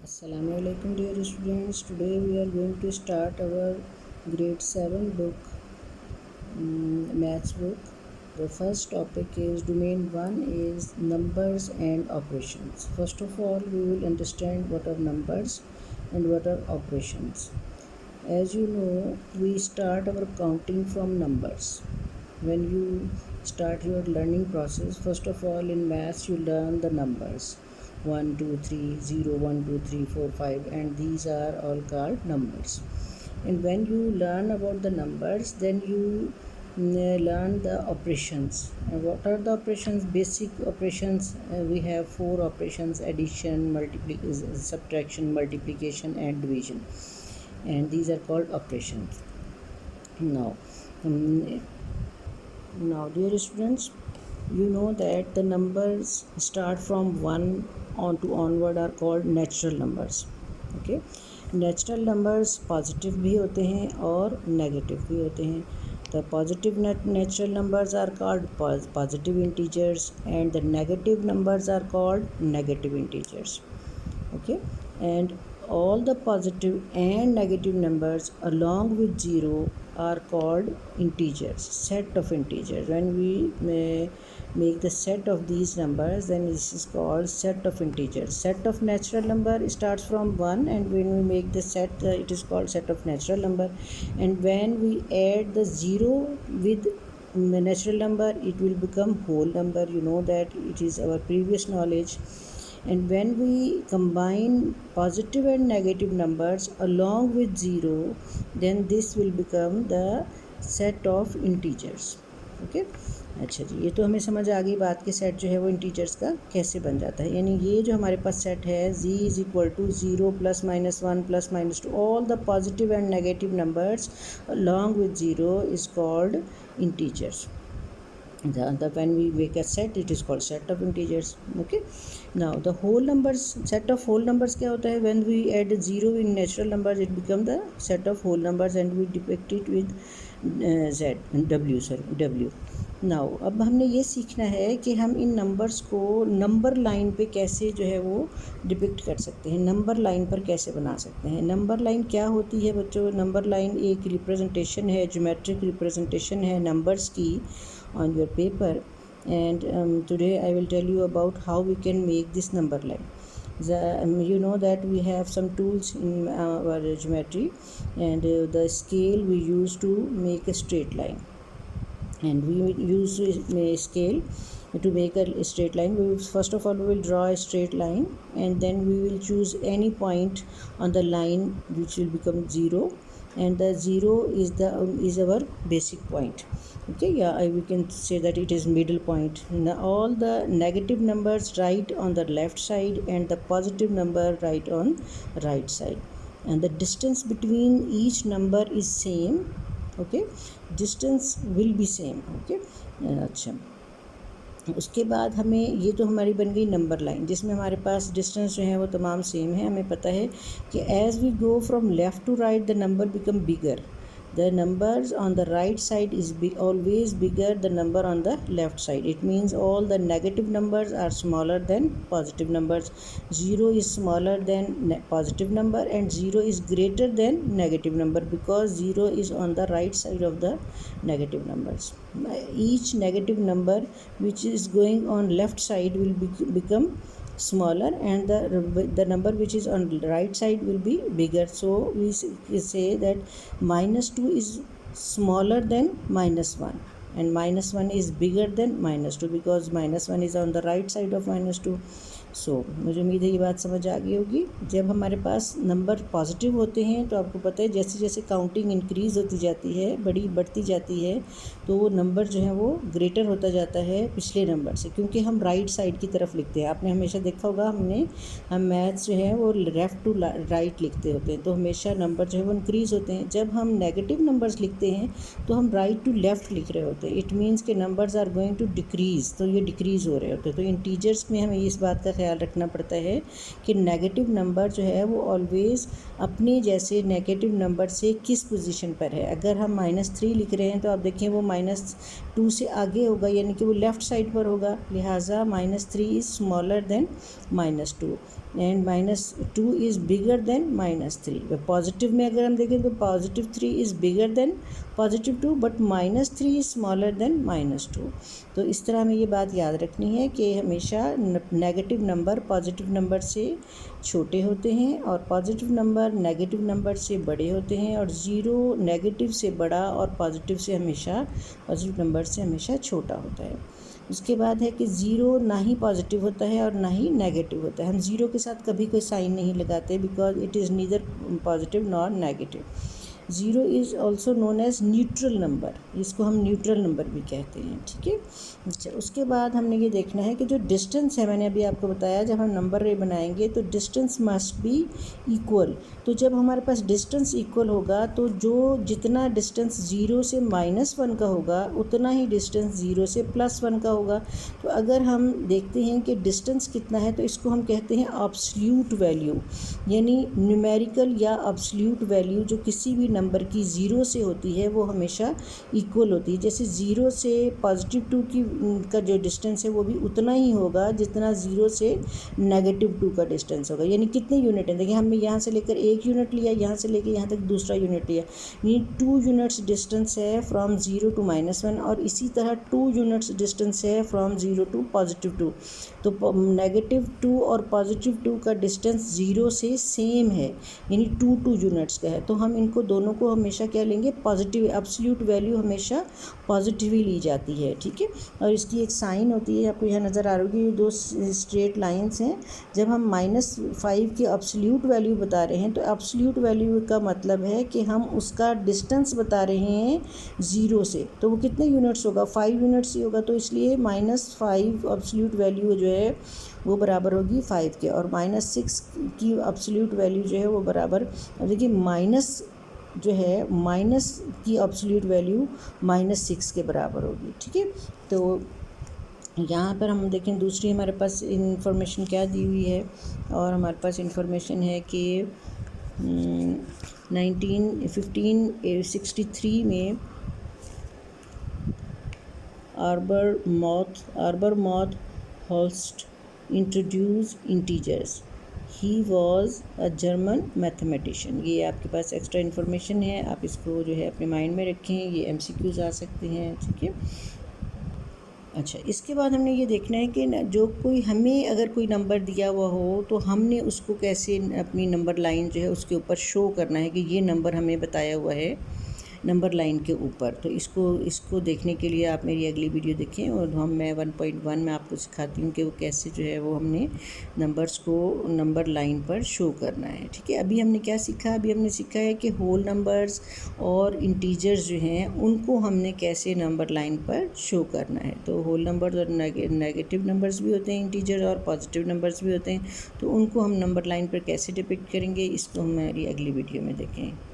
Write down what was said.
Assalamualaikum dear students. Today we are going to start our grade 7 book, maths book. The first topic is domain 1 is numbers and operations. First of all, we will understand what are numbers and what are operations. As you know, we start our counting from numbers. When you start your learning process, first of all in maths you learn the numbers 1 2 3 0 1 2 3 4 5, and these are all called numbers. And when you learn about the numbers, then you learn the operations. And what are the operations? Basic operations. We have 4 operations: addition, subtraction, multiplication and division, and these are called operations. Now dear students, you know that the numbers start from 1 on to onward are called natural numbers. Okay, natural numbers positive भी होते हैं और negative भी होते हैं. The positive natural numbers are called positive integers, and the negative numbers are called negative integers. Okay, and all the positive and negative numbers along with 0 are called integers, set of integers. When we make the set of these numbers, then this is called set of integers. Set of natural number starts from 1, and when we make the set, it is called set of natural number. And when we add the 0 with the natural number, it will become whole number. You know that it is our previous knowledge. And when we combine positive and negative numbers along with 0, then this will become the set of integers. Okay, अच्छा जी, ये तो हमें समझ आ गई बात कि set जो है वो इंटीजर्स का कैसे बन जाता है. यानी ये जो हमारे पास सेट है z is equal to 0 plus minus 1 plus minus 2, all the positive and negative numbers along with 0 is called integers. When we make a set, it is called set of integers. Okay, now the whole numbers, set of whole numbers क्या होता है? When we add 0 in natural numbers, it become the set of whole numbers, and we depict it with w. Now अब हमने ये सीखना है कि हम इन नंबर्स को नंबर लाइन पे कैसे जो है वो डिपिक्ट कर सकते हैं, नंबर लाइन पर कैसे बना सकते हैं. नंबर लाइन क्या होती है बच्चों? नंबर लाइन एक रिप्रेजेंटेशन है, ज्योमेट्रिक रिप्रेजेंटेशन है नंबर्स की on your paper. And today I will tell you about how we can make this number line. You know that we have some tools in our geometry, and the scale we use to make a straight line, and we use a scale to make a straight line. First of all we will draw a straight line, and then we will choose any point on the line which will become 0, and the 0 is our basic point. Okay, yeah, we can say that it is middle point. Now, all the negative numbers write on the left side, and the positive number write on right side, and the distance between each number is same. Okay, distance will be same. Okay, अच्छा, उसके बाद हमें ये तो हमारी बन गई number line, जिसमें हमारे पास डिस्टेंस जो है वो तमाम सेम है. हमें पता है कि as we go from left to right the number become bigger. The numbers on the right side is always bigger the number on the left side. It means all the negative numbers are smaller than positive numbers. 0 is smaller than positive number, and 0 is greater than negative number, because 0 is on the right side of the negative numbers. Each negative number which is going on left side will become smaller, and the number which is on the right side will be bigger. So we say that minus 2 is smaller than minus 1, and minus 1 is bigger than minus 2, because minus 1 is on the right side of minus 2. सो मुझे उम्मीद है ये बात समझ आ गई होगी. जब हमारे पास नंबर पॉजिटिव होते हैं तो आपको पता है जैसे जैसे काउंटिंग इंक्रीज़ होती जाती है, बढ़ती जाती है, तो वो नंबर जो है वो ग्रेटर होता जाता है पिछले नंबर से, क्योंकि हम राइट साइड की तरफ लिखते हैं. आपने हमेशा देखा होगा हम मैथ्स जो है वो लेफ़्ट टू राइट लिखते होते हैं, तो हमेशा नंबर जो है वो इंक्रीज़ होते हैं. जब हम नेगेटिव नंबर्स लिखते हैं तो हम राइट टू लेफ़्ट लिख रहे होते हैं. इट मीन्स के numbers are going to decrease, तो ये डिक्रीज़ हो रहे होते हैं. तो इंटीजर्स में हमें इस बात का ख्याल रखना पड़ता है कि नेगेटिव नंबर जो है वो ऑलवेज़ अपने जैसे नेगेटिव नंबर से किस पोजीशन पर है। अगर हम -3 लिख रहे हैं तो आप देखें वो -2 से आगे होगा, यानी कि वो लेफ़्ट साइड पर होगा, लिहाजा -3 is smaller than -2 and -2 is bigger than -3। Positive में अगर हम देखें तो +3 is bigger than +2 but -3 is smaller than -2। तो इस तरह हमें ये बात याद रखनी है कि हमेशा नेगेटिव नंबर पॉजिटिव नंबर से छोटे होते हैं और पॉजिटिव नंबर नेगेटिव नंबर से बड़े होते हैं, और ज़ीरो नेगेटिव से बड़ा और पॉजिटिव नंबर से हमेशा छोटा होता है। उसके बाद है कि ज़ीरो ना ही पॉजिटिव होता है और ना ही नेगेटिव होता है। हम ज़ीरो के साथ कभी कोई साइन नहीं लगाते because it is neither positive nor negative. Zero is also known as neutral number, इसको हम न्यूट्रल नंबर भी कहते हैं, ठीक है। अच्छा, उसके बाद हमने ये देखना है कि जो डिस्टेंस है, मैंने अभी आपको बताया जब हम नंबर रे बनाएंगे तो डिस्टेंस मस्ट बी इक्वल। तो जब हमारे पास डिस्टेंस इक्वल होगा तो जितना डिस्टेंस 0 से -1 का होगा उतना ही डिस्टेंस 0 से +1 का होगा। तो अगर हम देखते हैं कि डिस्टेंस कितना है तो इसको हम कहते हैं एब्सोल्यूट वैल्यू, यानी न्यूमेरिकल या एब्सोल्यूट वैल्यू जो किसी भी नंबर की 0 से होती है वो हमेशा इक्वल होती है। जैसे 0 से +2 का जो डिस्टेंस है वो भी उतना ही होगा जितना 0 से -2 का डिस्टेंस होगा। यानी कितने यूनिट हैं, देखिए हमने यहाँ से लेकर 1 यूनिट लिया, यहाँ से लेकर यहाँ तक दूसरा यूनिट लिया, यानी 2 यूनिट्स डिस्टेंस है फ्रॉम 0 to -1, और इसी तरह 2 यूनिट्स डिस्टेंस है फ्रॉम 0 to +2। तो -2 और +2 का डिस्टेंस 0 से सेम है, यानी 2 यूनिट्स का है। तो हम इनको दोनों को हमेशा क्या लेंगे, पॉजिटिव। एब्सोल्यूट वैल्यू हमेशा पॉजिटिव ही ली जाती है, ठीक है। और इसकी एक साइन होती है, आपको यहाँ नज़र आ रही होगी, ये 2 स्ट्रेट लाइंस हैं। जब हम -5 की एब्सोल्यूट वैल्यू बता रहे हैं तो एब्सोल्यूट वैल्यू का मतलब है कि हम उसका डिस्टेंस बता रहे हैं 0 से, तो वो कितने यूनिट्स होगा, 5 यूनिट्स ही होगा। तो इसलिए -5 एब्सोल्यूट वैल्यू जो है वो बराबर होगी 5 के, और -6 की एब्सोल्यूट वैल्यू जो है वो बराबर, अब देखिए माइनस जो है माइनस की एब्सोल्यूट वैल्यू -6 के बराबर होगी, ठीक है। तो यहाँ पर हम देखें दूसरी हमारे पास इंफॉर्मेशन क्या दी हुई है, और हमारे पास इंफॉर्मेशन है कि 1563 में आर्बरमॉथ होल्स्ट introduce integers. He was a German mathematician. ये आपके पास एक्स्ट्रा इन्फॉर्मेशन है, आप इसको जो है अपने माइंड में रखें, ये MCQs आ सकते हैं, ठीक है। अच्छा, इसके बाद हमने ये देखना है कि जो कोई हमें अगर कोई नंबर दिया हुआ हो तो हमने उसको कैसे अपनी नंबर लाइन जो है उसके ऊपर शो करना है कि ये नंबर हमें बताया हुआ है नंबर लाइन के ऊपर। तो इसको देखने के लिए आप मेरी अगली वीडियो देखें, और मैं 1.1 में आपको सिखाती हूँ कि वो कैसे जो है वो हमने नंबर्स को नंबर लाइन पर शो करना है, ठीक है। अभी हमने क्या सीखा, अभी हमने सीखा है कि होल नंबर्स और इंटीजर्स जो हैं उनको हमने कैसे नंबर लाइन पर शो करना है। तो होल नंबर्स और नेगेटिव नंबर्स भी होते हैं, इंटीजर और पॉजिटिव नंबर्स भी होते हैं, तो उनको हम नंबर लाइन पर कैसे डिपिक्ट करेंगे इसको हमारी अगली वीडियो में देखें।